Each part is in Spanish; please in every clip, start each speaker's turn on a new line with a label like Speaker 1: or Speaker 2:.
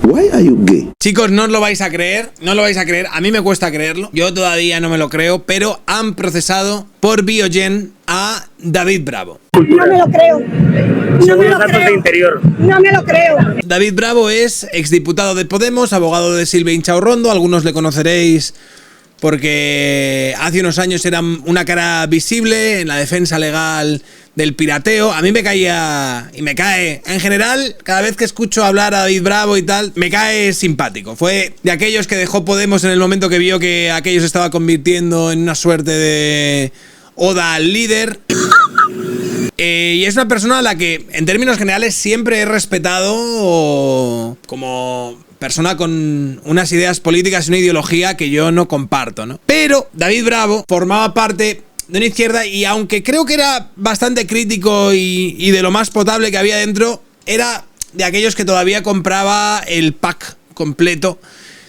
Speaker 1: Why are you gay?
Speaker 2: Chicos, no os lo vais a creer, no os lo vais a creer, a mí me cuesta creerlo, yo todavía no me lo creo, pero han procesado por Biogen a David Bravo.
Speaker 3: No me lo creo. No me lo creo. No me lo creo.
Speaker 2: David Bravo es exdiputado de Podemos, abogado de Silvia Inchaurrondo, algunos le conoceréis porque hace unos años era una cara visible en la defensa legal del pirateo. A mí me caía y me cae, en general, cada vez que escucho hablar a David Bravo y tal, me cae simpático. Fue de aquellos que dejó Podemos en el momento que vio que aquello se estaba convirtiendo en una suerte de oda al líder. Y es una persona a la que, en términos generales, siempre he respetado como persona con unas ideas políticas y una ideología que yo no comparto, ¿no? Pero David Bravo formaba parte de una izquierda y aunque creo que era bastante crítico y de lo más potable que había dentro, era de aquellos que todavía compraba el pack completo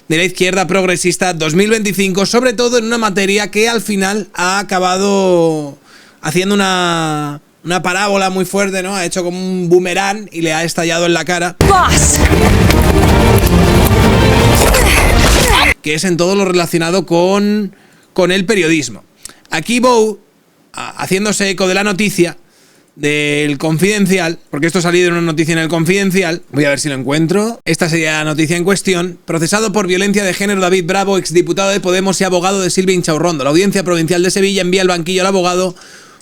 Speaker 2: de la izquierda progresista 2025, sobre todo en una materia que al final ha acabado haciendo una parábola muy fuerte, ¿no? Ha hecho como un boomerang y le ha estallado en la cara. ¡Boss! Que es en todo lo relacionado con el periodismo. Aquí Bou, haciéndose eco de la noticia del Confidencial, porque esto ha salido en una noticia en el Confidencial, voy a ver si lo encuentro, esta sería la noticia en cuestión: procesado por violencia de género David Bravo, exdiputado de Podemos y abogado de Silvia Inchaurrondo. La Audiencia Provincial de Sevilla envía al banquillo al abogado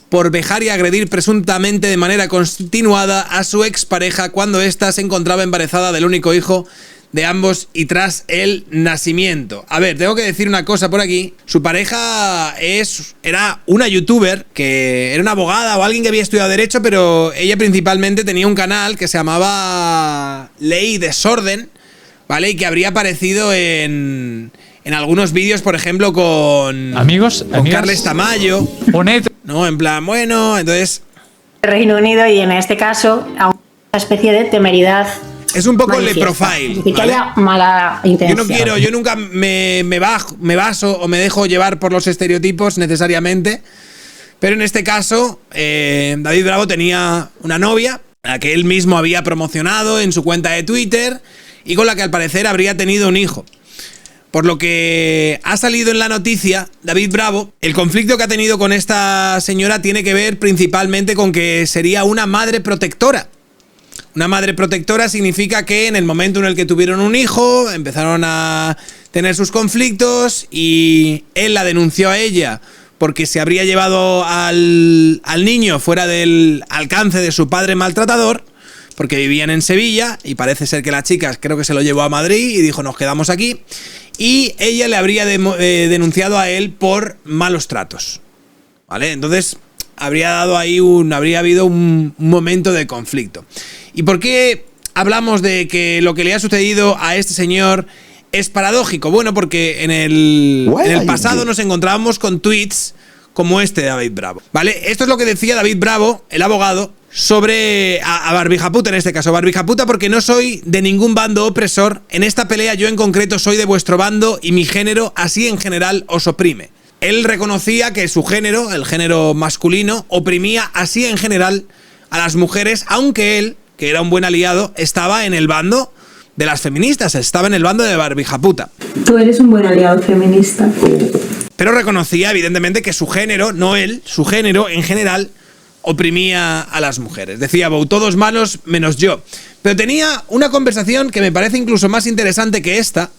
Speaker 2: por vejar y agredir presuntamente de manera continuada a su expareja cuando ésta se encontraba embarazada del único hijo de ambos y tras el nacimiento. A ver, tengo que decir una cosa por aquí. Su pareja era una youtuber, que era una abogada o alguien que había estudiado Derecho, pero ella principalmente tenía un canal que se llamaba Ley y Desorden, ¿vale? Y que habría aparecido en algunos vídeos, por ejemplo, con Carles Tamayo. No, en plan, bueno, entonces...
Speaker 4: Reino Unido y en este caso a una especie de temeridad.
Speaker 2: Es un poco le profile,
Speaker 4: ¿vale? Que haya mala intención.
Speaker 2: Yo nunca me baso o me dejo llevar por los estereotipos necesariamente, pero en este caso David Bravo tenía una novia a la que él mismo había promocionado en su cuenta de Twitter y con la que al parecer habría tenido un hijo. Por lo que ha salido en la noticia, David Bravo, el conflicto que ha tenido con esta señora tiene que ver principalmente con que sería una madre protectora. Una madre protectora significa que en el momento en el que tuvieron un hijo, empezaron a tener sus conflictos y él la denunció a ella porque se habría llevado al niño fuera del alcance de su padre maltratador, porque vivían en Sevilla y parece ser que la chica creo que se lo llevó a Madrid y dijo nos quedamos aquí, y ella le habría denunciado a él por malos tratos, ¿vale? Entonces habría habido un momento de conflicto. ¿Y por qué hablamos de que lo que le ha sucedido a este señor es paradójico? Bueno, porque en el pasado nos encontrábamos con tweets como este de David Bravo, ¿vale? Esto es lo que decía David Bravo, el abogado, sobre a Barbijaputa en este caso. Barbijaputa porque no soy de ningún bando opresor. En esta pelea yo en concreto soy de vuestro bando y mi género así en general os oprime. Él reconocía que su género, el género masculino, oprimía así en general a las mujeres, aunque él, que era un buen aliado, estaba en el bando de las feministas, estaba en el bando de Barbijaputa.
Speaker 5: Tú eres un buen aliado feminista.
Speaker 2: Pero reconocía evidentemente que su género, no él, su género en general oprimía a las mujeres. Decía Bou, todos malos menos yo. Pero tenía una conversación que me parece incluso más interesante que esta,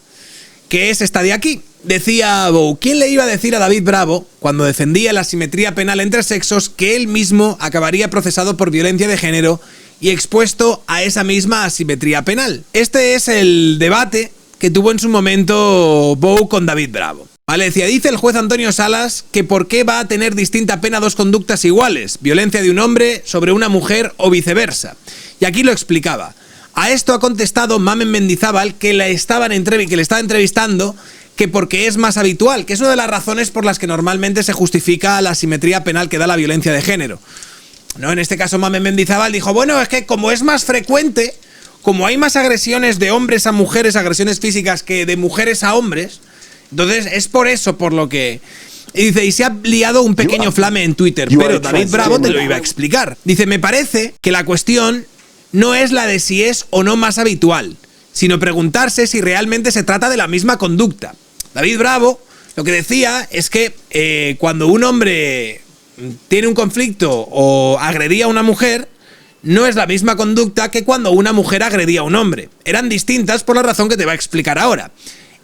Speaker 2: que es esta de aquí. Decía Bou, ¿quién le iba a decir a David Bravo, cuando defendía la asimetría penal entre sexos, que él mismo acabaría procesado por violencia de género y expuesto a esa misma asimetría penal? Este es el debate que tuvo en su momento Bou con David Bravo. Vale, decía, dice el juez Antonio Salas que por qué va a tener distinta pena dos conductas iguales, violencia de un hombre sobre una mujer o viceversa. Y aquí lo explicaba. A esto ha contestado Mamen Mendizábal, que le estaba entrevistando, que porque es más habitual, que es una de las razones por las que normalmente se justifica la asimetría penal que da la violencia de género. No, en este caso Mamen Mendizábal dijo, bueno, es que como es más frecuente, como hay más agresiones de hombres a mujeres, agresiones físicas, que de mujeres a hombres, entonces es por eso por lo que... Y dice, y se ha liado un pequeño flame en Twitter, pero David Bravo te lo iba a explicar. Dice, me parece que la cuestión no es la de si es o no más habitual. sino preguntarse si realmente se trata de la misma conducta. David Bravo lo que decía es que cuando un hombre tiene un conflicto o agredía a una mujer, no es la misma conducta que cuando una mujer agredía a un hombre. Eran distintas por la razón que te va a explicar ahora.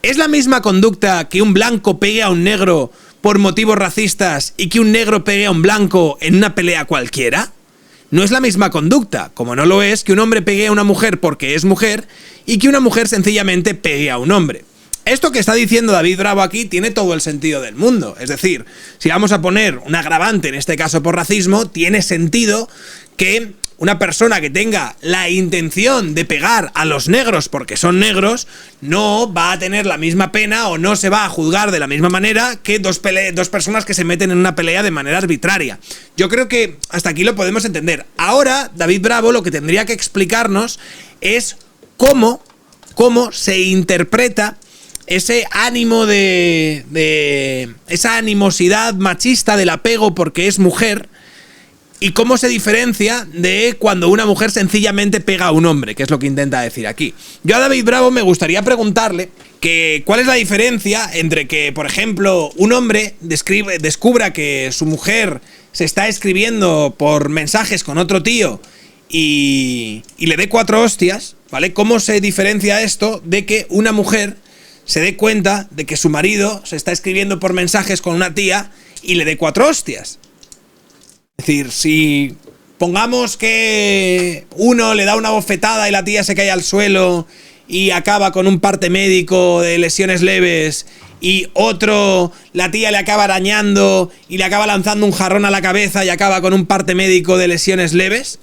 Speaker 2: ¿Es la misma conducta que un blanco pegue a un negro por motivos racistas y que un negro pegue a un blanco en una pelea cualquiera? No es la misma conducta, como no lo es que un hombre pegue a una mujer porque es mujer y que una mujer sencillamente pegue a un hombre. Esto que está diciendo David Bravo aquí tiene todo el sentido del mundo. Es decir, si vamos a poner un agravante, en este caso por racismo, tiene sentido que una persona que tenga la intención de pegar a los negros porque son negros no va a tener la misma pena o no se va a juzgar de la misma manera que dos personas que se meten en una pelea de manera arbitraria. Yo creo que hasta aquí lo podemos entender. Ahora, David Bravo lo que tendría que explicarnos es cómo se interpreta ese ánimo esa animosidad machista del apego porque es mujer. ¿Y cómo se diferencia de cuando una mujer sencillamente pega a un hombre? Que es lo que intenta decir aquí. Yo a David Bravo me gustaría preguntarle cuál es la diferencia entre que, por ejemplo, un hombre descubra que su mujer se está escribiendo por mensajes con otro tío y le dé 4 hostias, ¿vale? ¿Cómo se diferencia esto de que una mujer se dé cuenta de que su marido se está escribiendo por mensajes con una tía y le dé 4 hostias? Es decir, si pongamos que uno le da una bofetada y la tía se cae al suelo y acaba con un parte médico de lesiones leves, y otro, la tía le acaba arañando y le acaba lanzando un jarrón a la cabeza y acaba con un parte médico de lesiones leves,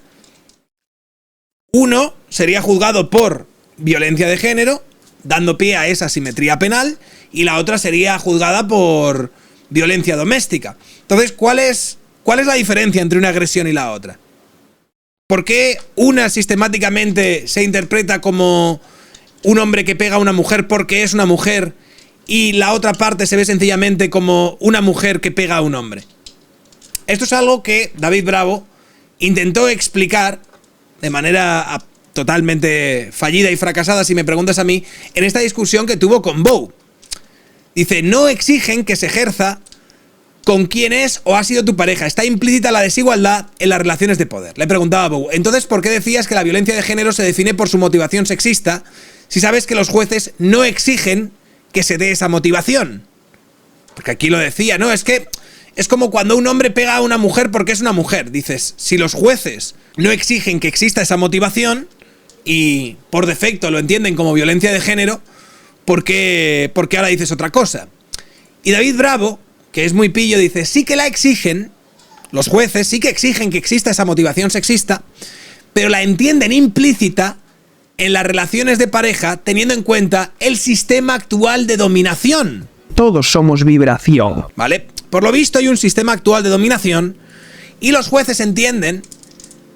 Speaker 2: uno sería juzgado por violencia de género, dando pie a esa simetría penal, y la otra sería juzgada por violencia doméstica. Entonces, ¿cuál es la diferencia entre una agresión y la otra? ¿Por qué una sistemáticamente se interpreta como un hombre que pega a una mujer porque es una mujer y la otra parte se ve sencillamente como una mujer que pega a un hombre? Esto es algo que David Bravo intentó explicar de manera totalmente fallida y fracasada, si me preguntas a mí, en esta discusión que tuvo con Bow. Dice, no exigen que se ejerza con quién es o ha sido tu pareja. Está implícita la desigualdad en las relaciones de poder. Le preguntaba a Bow, entonces, ¿por qué decías que la violencia de género se define por su motivación sexista si sabes que los jueces no exigen que se dé esa motivación? Porque aquí lo decía, ¿no? Es que es como cuando un hombre pega a una mujer porque es una mujer. Dices, si los jueces no exigen que exista esa motivación y por defecto lo entienden como violencia de género, ¿por qué ahora dices otra cosa? Y David Bravo, que es muy pillo, dice, sí que la exigen, los jueces sí que exigen que exista esa motivación sexista, pero la entienden implícita en las relaciones de pareja teniendo en cuenta el sistema actual de dominación.
Speaker 1: Todos somos vibración.
Speaker 2: ¿Vale? Por lo visto hay un sistema actual de dominación y los jueces entienden,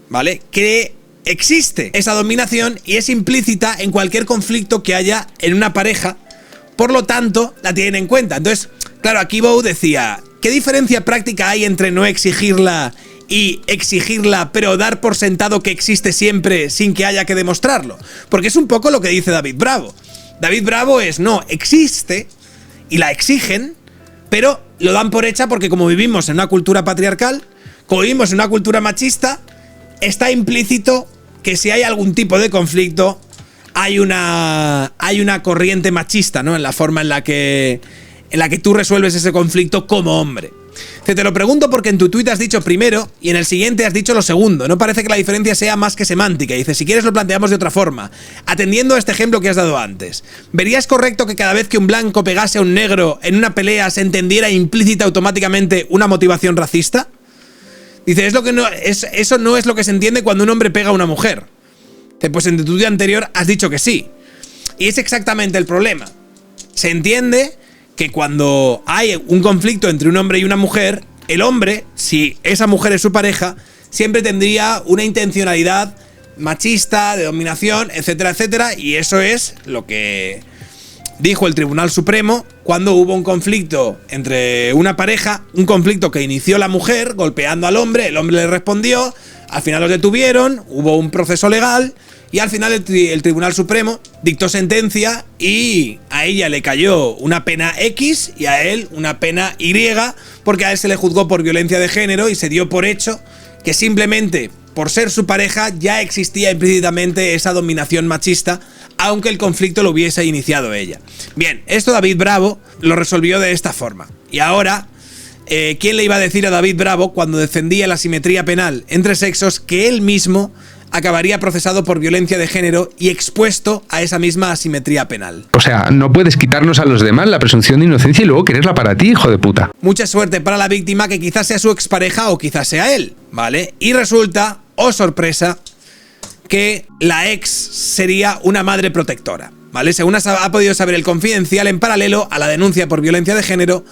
Speaker 2: ¿vale?, que existe esa dominación y es implícita en cualquier conflicto que haya en una pareja, por lo tanto la tienen en cuenta. Entonces, claro, aquí Bow decía, ¿qué diferencia práctica hay entre no exigirla y exigirla, pero dar por sentado que existe siempre sin que haya que demostrarlo? Porque es un poco lo que dice David Bravo. David Bravo es, no, existe y la exigen, pero lo dan por hecha porque como vivimos en una cultura patriarcal, como vivimos en una cultura machista, está implícito que si hay algún tipo de conflicto, hay una corriente machista, ¿no?, en la forma en la que tú resuelves ese conflicto como hombre. Te lo pregunto porque en tu tuit has dicho primero y en el siguiente has dicho lo segundo. No parece que la diferencia sea más que semántica. Dice, si quieres lo planteamos de otra forma. Atendiendo a este ejemplo que has dado antes, ¿verías correcto que cada vez que un blanco pegase a un negro en una pelea se entendiera implícita automáticamente una motivación racista? Dice, eso no es lo que se entiende cuando un hombre pega a una mujer. Pues en tu tuit anterior has dicho que sí. Y es exactamente el problema. Se entiende que cuando hay un conflicto entre un hombre y una mujer, el hombre, si esa mujer es su pareja, siempre tendría una intencionalidad machista, de dominación, etcétera, etcétera, y eso es lo que dijo el Tribunal Supremo cuando hubo un conflicto entre una pareja, un conflicto que inició la mujer golpeando al hombre, el hombre le respondió, al final los detuvieron, hubo un proceso legal Y al final el Tribunal Supremo dictó sentencia y a ella le cayó una pena X y a él una pena Y, porque a él se le juzgó por violencia de género y se dio por hecho que simplemente por ser su pareja ya existía implícitamente esa dominación machista, aunque el conflicto lo hubiese iniciado ella. Bien, esto David Bravo lo resolvió de esta forma. Y ahora, ¿quién le iba a decir a David Bravo, cuando defendía la simetría penal entre sexos, que él mismo acabaría procesado por violencia de género y expuesto a esa misma asimetría penal?
Speaker 6: O sea, no puedes quitarnos a los demás la presunción de inocencia y luego quererla para ti, hijo de puta.
Speaker 2: Mucha suerte para la víctima, que quizás sea su expareja o quizás sea él, ¿vale? Y resulta, oh sorpresa, que la ex sería una madre protectora, ¿vale? Según ha podido saber El Confidencial, en paralelo a la denuncia por violencia de género,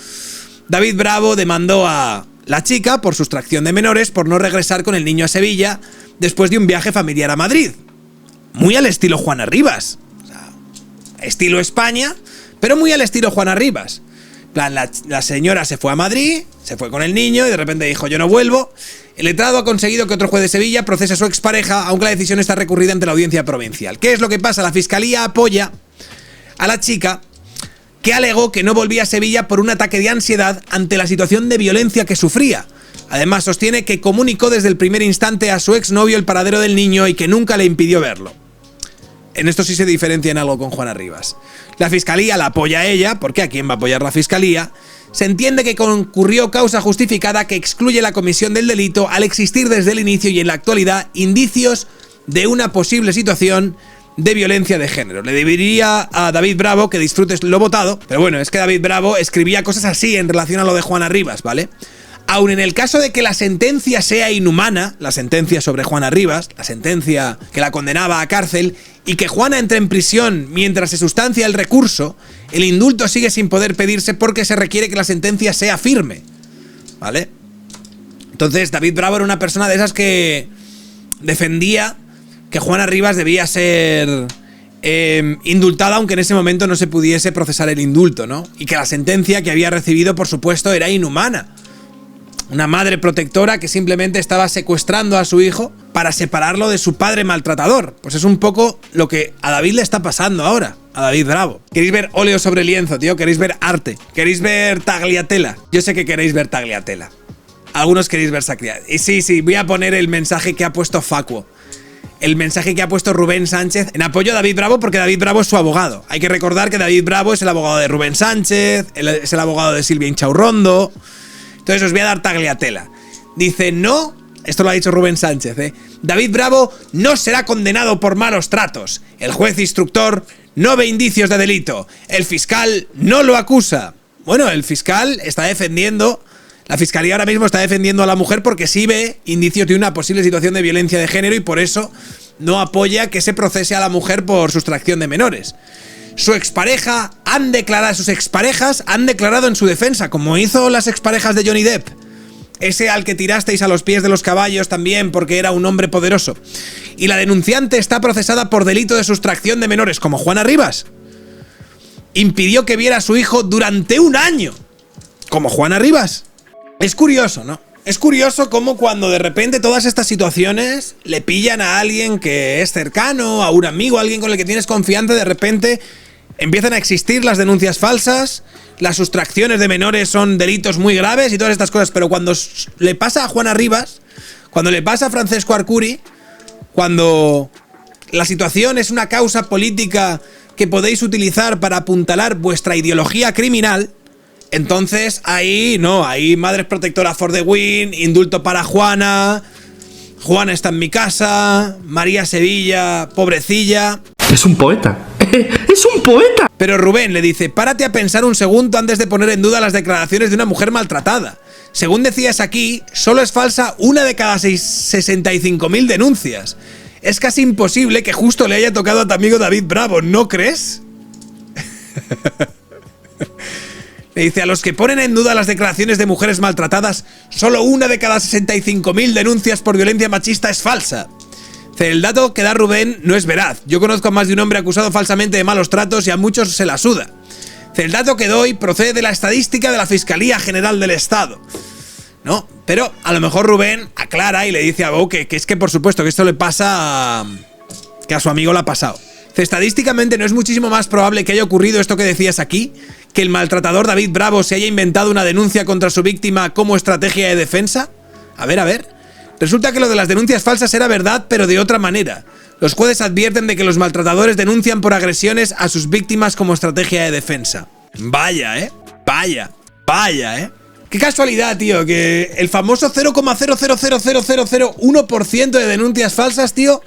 Speaker 2: David Bravo demandó a la chica por sustracción de menores por no regresar con el niño a Sevilla después de un viaje familiar a Madrid. Muy al estilo Juana Rivas. O sea, estilo España, pero muy al estilo Juana Rivas. En plan, la señora se fue a Madrid, se fue con el niño y de repente dijo: yo no vuelvo. El letrado ha conseguido que otro juez de Sevilla procese a su expareja, aunque la decisión está recurrida ante la audiencia provincial. ¿Qué es lo que pasa? La fiscalía apoya a la chica, que alegó que no volvía a Sevilla por un ataque de ansiedad ante la situación de violencia que sufría. Además, sostiene que comunicó desde el primer instante a su exnovio el paradero del niño y que nunca le impidió verlo. En esto sí se diferencia en algo con Juana Rivas. La fiscalía la apoya a ella, porque ¿a quién va a apoyar la fiscalía? Se entiende que concurrió causa justificada que excluye la comisión del delito al existir desde el inicio y en la actualidad indicios de una posible situación de violencia de género. Le debería a David Bravo que disfrutes lo votado, pero bueno, es que David Bravo escribía cosas así en relación a lo de Juana Rivas, ¿vale? Aun en el caso de que la sentencia sea inhumana, la sentencia sobre Juana Rivas, la sentencia que la condenaba a cárcel, y que Juana entre en prisión mientras se sustancia el recurso, el indulto sigue sin poder pedirse porque se requiere que la sentencia sea firme, ¿vale? Entonces David Bravo era una persona de esas que defendía que Juana Rivas debía ser indultada, aunque en ese momento no se pudiese procesar el indulto, ¿no? Y que la sentencia que había recibido, por supuesto, era inhumana. Una madre protectora que simplemente estaba secuestrando a su hijo para separarlo de su padre maltratador. Pues es un poco lo que a David le está pasando ahora, a David Bravo. ¿Queréis ver óleo sobre lienzo, tío? ¿Queréis ver arte? ¿Queréis ver tagliatela? Yo sé que queréis ver tagliatela. Algunos queréis ver tagliatela. Y sí, voy a poner el mensaje que ha puesto Facuo. El mensaje que ha puesto Rubén Sánchez en apoyo a David Bravo, porque David Bravo es su abogado. Hay que recordar que David Bravo es el abogado de Rubén Sánchez, es el abogado de Silvia Inchaurrondo. Entonces os voy a dar tagliatela. Dice: no, esto lo ha dicho Rubén Sánchez, David Bravo no será condenado por malos tratos. El juez instructor no ve indicios de delito. El fiscal no lo acusa. Bueno, el fiscal está defendiendo, la fiscalía ahora mismo está defendiendo a la mujer porque sí ve indicios de una posible situación de violencia de género y por eso no apoya que se procese a la mujer por sustracción de menores. Su expareja sus exparejas han declarado en su defensa, como hizo las exparejas de Johnny Depp. Ese al que tirasteis a los pies de los caballos también porque era un hombre poderoso. Y la denunciante está procesada por delito de sustracción de menores, como Juana Rivas. Impidió que viera a su hijo durante 1 año, como Juana Rivas. Es curioso, ¿no? Es curioso cómo cuando de repente todas estas situaciones le pillan a alguien que es cercano, a un amigo, a alguien con el que tienes confianza, de repente empiezan a existir las denuncias falsas, las sustracciones de menores son delitos muy graves y todas estas cosas. Pero cuando le pasa a Juana Rivas, cuando le pasa a Francesco Arcuri, cuando la situación es una causa política que podéis utilizar para apuntalar vuestra ideología criminal, entonces ahí no, ahí madres protectoras for the win, indulto para Juana, Juana está en mi casa, María Sevilla, pobrecilla.
Speaker 7: Es un poeta. ¡Es un poeta!
Speaker 2: Pero Rubén le dice: párate a pensar un segundo antes de poner en duda las declaraciones de una mujer maltratada. Según decías aquí, solo es falsa una de cada 65.000 denuncias. Es casi imposible que justo le haya tocado a tu amigo David Bravo, ¿no crees? Le dice: a los que ponen en duda las declaraciones de mujeres maltratadas, solo una de cada 65.000 denuncias por violencia machista es falsa. El dato que da Rubén no es veraz. Yo conozco a más de un hombre acusado falsamente de malos tratos y a muchos se la suda. El dato que doy procede de la estadística de la Fiscalía General del Estado. ¿No? Pero a lo mejor Rubén aclara y le dice a Bo que es que por supuesto que esto le pasa que a su amigo le ha pasado. Estadísticamente, ¿no es muchísimo más probable que haya ocurrido esto que decías aquí? ¿Que el maltratador David Bravo se haya inventado una denuncia contra su víctima como estrategia de defensa? A ver. Resulta que lo de las denuncias falsas era verdad, pero de otra manera. Los jueces advierten de que los maltratadores denuncian por agresiones a sus víctimas como estrategia de defensa. Vaya, Vaya. Qué casualidad, tío, que el famoso 0,0000001% de denuncias falsas, tío,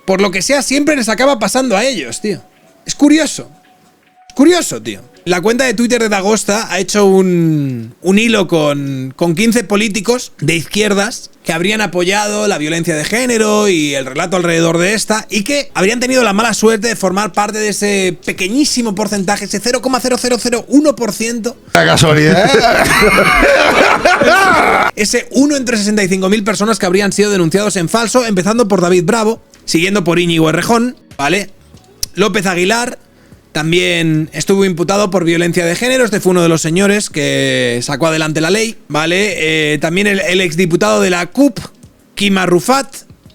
Speaker 2: por lo que sea, siempre les acaba pasando a ellos, tío. Es curioso. Tío. La cuenta de Twitter de Dagosta ha hecho un hilo con 15 políticos de izquierdas que habrían apoyado la violencia de género y el relato alrededor de esta y que habrían tenido la mala suerte de formar parte de ese pequeñísimo porcentaje, ese 0,0001%.
Speaker 8: La casualidad.
Speaker 2: Ese 1 entre 65.000 personas que habrían sido denunciados en falso, empezando por David Bravo, siguiendo por Íñigo Errejón, ¿vale? López Aguilar también estuvo imputado por violencia de género. Este fue uno de los señores que sacó adelante la ley, ¿vale? También el exdiputado de la CUP, Quim Arrufat,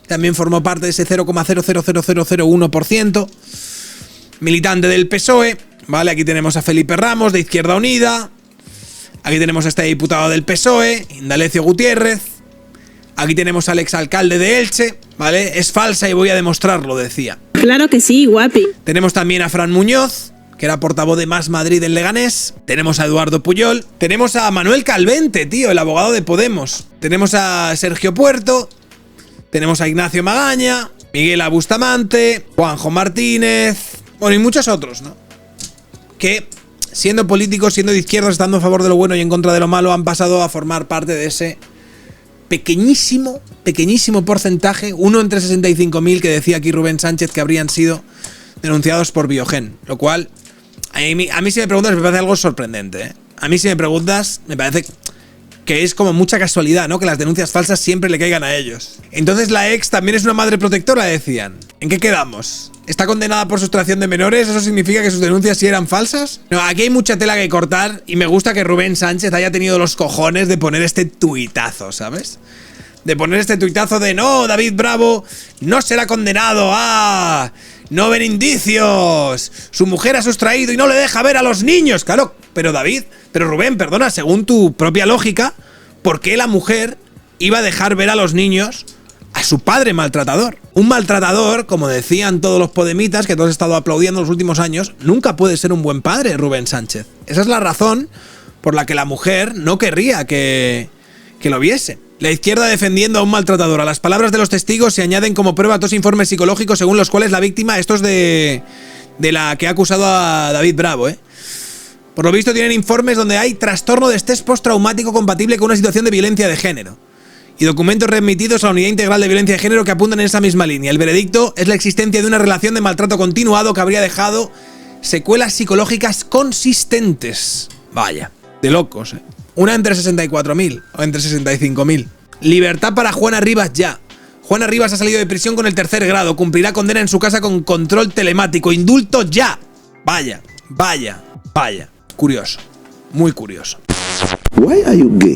Speaker 2: también formó parte de ese 0,00001%. Militante del PSOE, ¿vale? Aquí tenemos a Felipe Ramos, de Izquierda Unida. Aquí tenemos a este diputado del PSOE, Indalecio Gutiérrez. Aquí tenemos al exalcalde de Elche, ¿vale? Es falsa y voy a demostrarlo, decía.
Speaker 5: Claro que sí, guapi.
Speaker 2: Tenemos también a Fran Muñoz, que era portavoz de Más Madrid en Leganés. Tenemos a Eduardo Puyol. Tenemos a Manuel Calvente, tío, el abogado de Podemos. Tenemos a Sergio Puerto. Tenemos a Ignacio Magaña, Miguel Bustamante, Juanjo Martínez. Bueno, y muchos otros, ¿no? Que, siendo políticos, siendo de izquierda, estando a favor de lo bueno y en contra de lo malo, han pasado a formar parte de ese pequeñísimo porcentaje, 1 entre 65.000 que decía aquí Rubén Sánchez que habrían sido denunciados por Biogen. Lo cual, a mí si me preguntas, me parece algo sorprendente, ¿eh? A mí si me preguntas, me parece que es como mucha casualidad, ¿no? Que las denuncias falsas siempre le caigan a ellos. Entonces la ex también es una madre protectora, decían. ¿En qué quedamos? ¿Está condenada por sustracción de menores? ¿Eso significa que sus denuncias sí eran falsas? No, aquí hay mucha tela que cortar y me gusta que Rubén Sánchez haya tenido los cojones de poner este tuitazo, ¿sabes? De poner este tuitazo de no, David Bravo no será condenado, no ven indicios, su mujer ha sustraído y no le deja ver a los niños. Claro, pero Rubén, perdona, según tu propia lógica, ¿por qué la mujer iba a dejar ver a los niños a su padre maltratador? Un maltratador, como decían todos los podemitas que tú has estado aplaudiendo en los últimos años, nunca puede ser un buen padre, Rubén Sánchez. Esa es la razón por la que la mujer no querría que lo viese. La izquierda defendiendo a un maltratador. A las palabras de los testigos se añaden como prueba 2 informes psicológicos según los cuales la víctima, estos de la que ha acusado a David Bravo, por lo visto tienen informes donde hay trastorno de estrés postraumático compatible con una situación de violencia de género. Y documentos remitidos a la Unidad Integral de Violencia de Género que apuntan en esa misma línea. El veredicto es la existencia de una relación de maltrato continuado que habría dejado secuelas psicológicas consistentes. Vaya, de locos, Una entre 64.000 o entre 65.000. Libertad para Juana Rivas ya. Juana Rivas ha salido de prisión con el 3er grado. Cumplirá condena en su casa con control telemático. Indulto ya. Vaya. Curioso. Muy curioso.
Speaker 8: Why are you gay?